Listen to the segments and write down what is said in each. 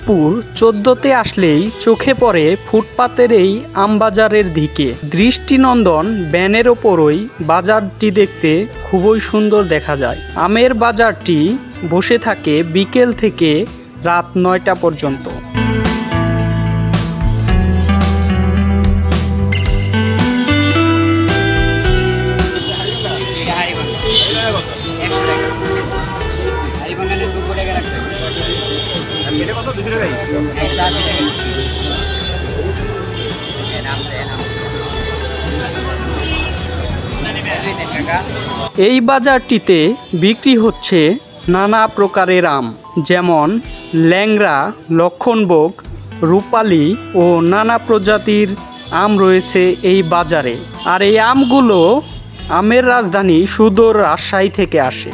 মিরপুর ১৪তে আসলেই চোখে পড়ে ফুটপাতের এই আমবাজারের দিকে। দৃষ্টিনন্দন ব্যানের ওপরই বাজারটি দেখতে খুবই সুন্দর দেখা যায়। আমের বাজারটি বসে থাকে বিকেল থেকে রাত ৯টা পর্যন্ত। এই বাজারটিতে বিক্রি হচ্ছে নানা প্রকারের আম, যেমন ল্যাংড়া, লক্ষণভোগ, রূপালী ও নানা প্রজাতির আম রয়েছে এই বাজারে। আর এই আমগুলো আমের রাজধানী সুদূর রাজশাহী থেকে আসে।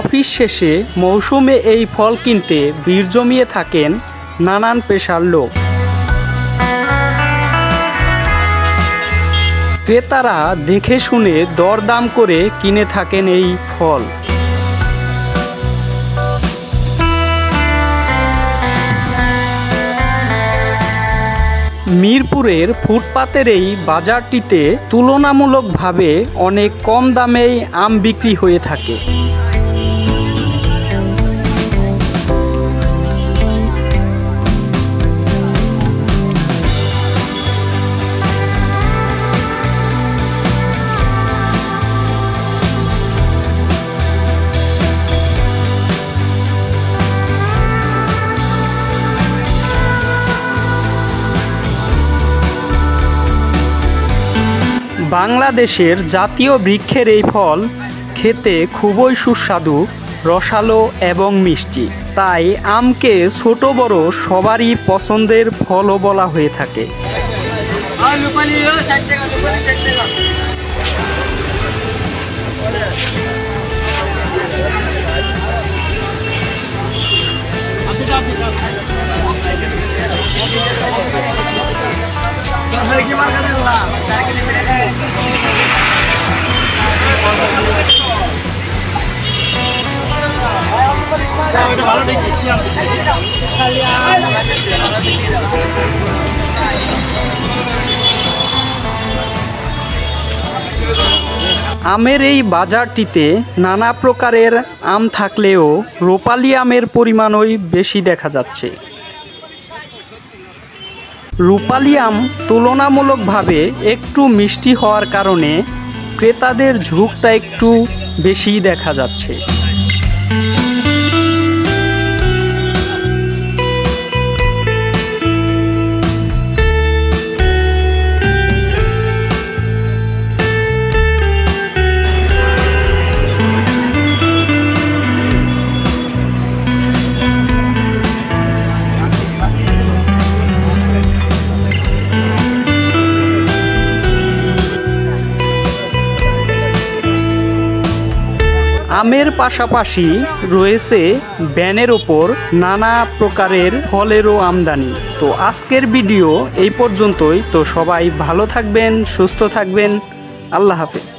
অফিস শেষে মৌসুমে এই ফল কিনতে ভিড় জমিয়ে থাকেন নানান পেশার লোক। ক্রেতারা দেখে শুনে দরদাম করে কিনে থাকেন এই ফল। মিরপুরের ফুটপাতের এই বাজারটিতে তুলনামূলকভাবে অনেক কম দামেই আম বিক্রি হয়ে থাকে। বাংলাদেশের জাতীয় বৃক্ষের এই ফল খেতে খুবই সুস্বাদু, রসালো এবং মিষ্টি। তাই আমকে ছোট বড় সবারই পছন্দের ফলও বলা হয়ে থাকে। আমের এই বাজারটিতে নানা প্রকারের আম থাকলেও রূপালী আমের পরিমাণই বেশি দেখা যাচ্ছে। রূপালী আম তুলনামূলকভাবে একটু মিষ্টি হওয়ার কারণে ক্রেতাদের ঝোঁকটা একটু বেশিই দেখা যাচ্ছে। আমের পাশাপাশি রয়েছে ব্যানের ওপর নানা প্রকারের ফলেরও আমদানি। তো আজকের ভিডিও এই পর্যন্তই। তো সবাই ভালো থাকবেন, সুস্থ থাকবেন। আল্লাহ হাফেজ।